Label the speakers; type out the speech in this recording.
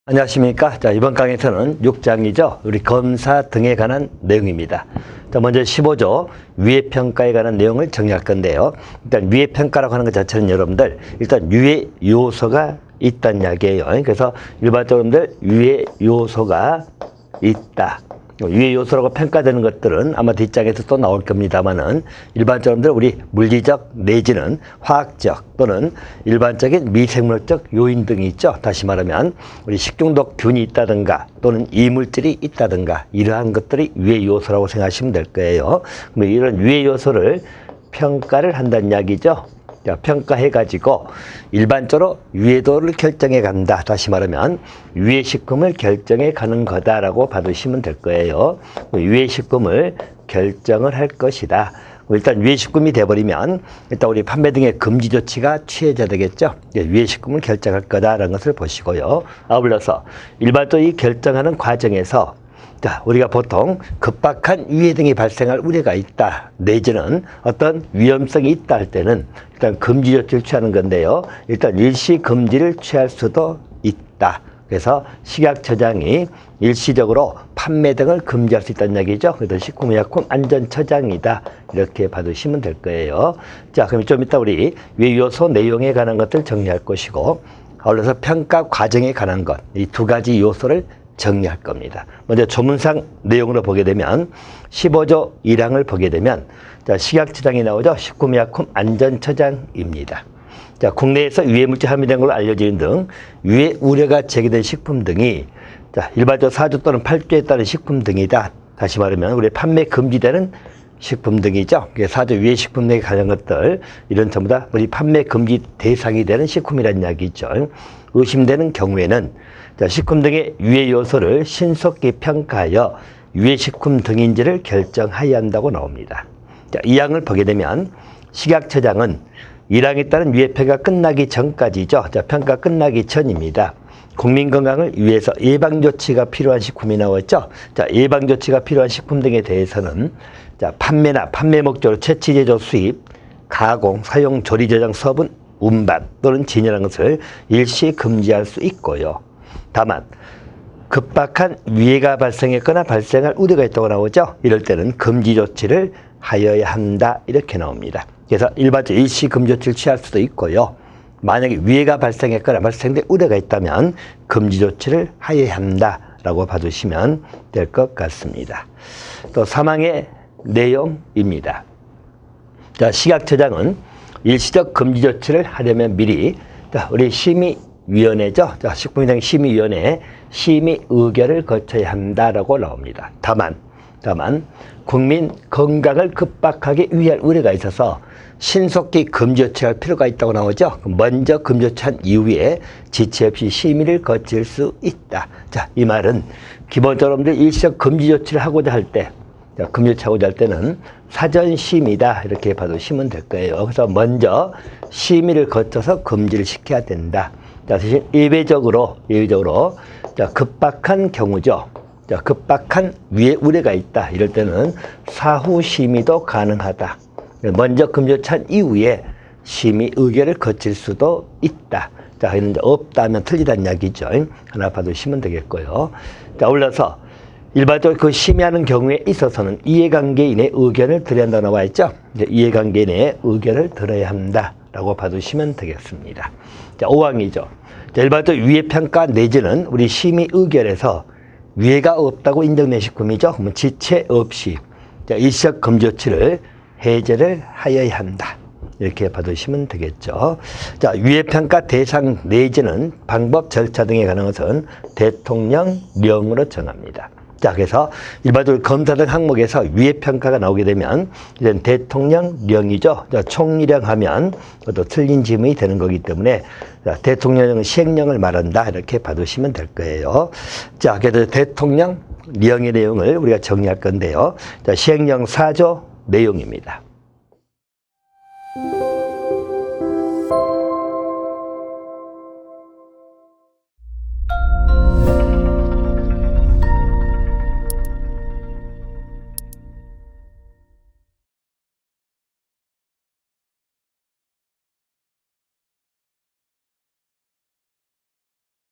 Speaker 1: 안녕하십니까. 자, 이번 강의에서는 6장이죠. 우리 검사 등에 관한 내용입니다. 자, 먼저 15조 유해평가에 관한 내용을 정리할 건데요. 일단 유해평가라고 하는 것 자체는 여러분들 일단 유해 요소가 있다는 이야기예요. 그래서 일반적으로 유해 요소가 있다. 유해 요소라고 평가되는 것들은 아마 뒷장에서 또 나올 겁니다만은 일반적으로 우리 물리적 내지는 화학적 또는 일반적인 미생물적 요인 등이 있죠. 다시 말하면 우리 식중독균이 있다든가 또는 이물질이 있다든가 이러한 것들이 유해 요소라고 생각하시면 될 거예요. 그럼 이런 유해 요소를 평가를 한다는 이야기죠. 평가해가지고 일반적으로 유해도를 결정해 간다. 다시 말하면 유해식품을 결정해 가는 거다라고 받으시면 될 거예요. 유해식품을 결정을 할 것이다. 일단 유해식품이 돼버리면 일단 우리 판매 등의 금지 조치가 취해져야 되겠죠. 유해식품을 결정할 거다라는 것을 보시고요. 아울러서 일반적으로 이 결정하는 과정에서 자, 우리가 보통 급박한 유해 등이 발생할 우려가 있다, 내지는 어떤 위험성이 있다 할 때는 일단 금지 조치를 취하는 건데요. 일단 일시 금지를 취할 수도 있다. 그래서 식약처장이 일시적으로 판매 등을 금지할 수 있다는 얘기죠. 그래서 식품의약품안전처장이다. 이렇게 받으시면 될 거예요. 자, 그럼 좀 이따 우리 유해 요소 내용에 관한 것들 정리할 것이고, 아울러서 평가 과정에 관한 것, 이 두 가지 요소를 정리할 겁니다. 먼저 조문상 내용으로 보게 되면 15조 1항을 보게 되면 자, 식약처장이 나오죠. 식품의약품안전처장입니다. 자, 국내에서 유해물질 함유된 걸로 알려지는 등 유해 우려가 제기된 식품 등이 자, 일반적 4조 또는 8조에 따른 식품 등이다. 다시 말하면 우리 판매 금지되는 식품 등이죠. 4조 유해식품 등에 관한 것들 이런 전부 다 우리 판매 금지 대상이 되는 식품이라는 이야기죠. 의심되는 경우에는 자, 식품 등의 유해 요소를 신속히 평가하여 유해식품 등인지를 결정하여야 한다고 나옵니다. 자, 이 항을 보게 되면 식약처장은 1항에 따른 유해평가 끝나기 전까지죠. 자, 평가 끝나기 전입니다. 국민 건강을 위해서 예방조치가 필요한 식품이 나왔죠. 자, 예방조치가 필요한 식품 등에 대해서는 자, 판매나 판매 목적으로 채취, 제조, 수입, 가공, 사용, 조리, 저장, 서분, 운반 또는 진열한 것을 일시 금지할 수 있고요. 다만 급박한 위해가 발생했거나 발생할 우려가 있다고 나오죠. 이럴 때는 금지 조치를 하여야 한다. 이렇게 나옵니다. 그래서 일반적으로 일시 금지 조치를 취할 수도 있고요. 만약에 위해가 발생했거나 발생될 우려가 있다면 금지 조치를 하여야 한다라고 봐주시면 될 것 같습니다. 또 3항의 내용입니다. 자, 식약처장은 일시적 금지 조치를 하려면 미리 자, 우리 심의위원회죠. 자, 식품위생 심의위원회 심의 의결을 거쳐야 한다라고 나옵니다. 다만 국민 건강을 급박하게 위할 우려가 있어서 신속히 금지 조치할 필요가 있다고 나오죠. 먼저 금지 조치한 이후에 지체 없이 심의를 거칠 수 있다. 자, 이 말은 기본적으로 일시적 금지 조치를 하고자 할 때 금지 조치하고자 할 때는 사전 심의다 이렇게 봐두시면 될 거예요. 그래서 먼저 심의를 거쳐서 금지를 시켜야 된다. 자, 대신 예외적으로 자, 급박한 경우죠. 자, 급박한 위해 우려가 있다. 이럴 때는 사후 심의도 가능하다. 먼저 금지 조치한 이후에 심의 의결을 거칠 수도 있다. 자, 이런 없다면 틀리다는 이야기죠. 하나 봐두시면 되겠고요. 자, 올라서 일반적으로 그 심의하는 경우에 있어서는 이해관계인의 의견을 들어야 한다고 나와 있죠. 이해관계인의 의견을 들어야 한다라고 봐두시면 되겠습니다. 자, 5항이죠. 자, 일반적으로 유해평가 내지는 우리 심의 의결에서 유해가 없다고 인정된 식품이죠. 그러면 지체 없이 자, 일시적 금지 조치를 해제를 하여야 한다. 이렇게 봐두시면 되겠죠. 자, 유해평가 대상 내지는 방법, 절차 등에 관한 것은 대통령령으로 정합니다. 자, 그래서 일반적으로 검사 등 항목에서 유해평가가 나오게 되면 이건 대통령령이죠. 자, 총리령 하면 또 틀린 지문이 되는 거기 때문에 자, 대통령령은 시행령을 말한다. 이렇게 봐두시면 될 거예요. 자, 그래서 대통령령의 내용을 우리가 정리할 건데요. 자, 시행령 4조 내용입니다.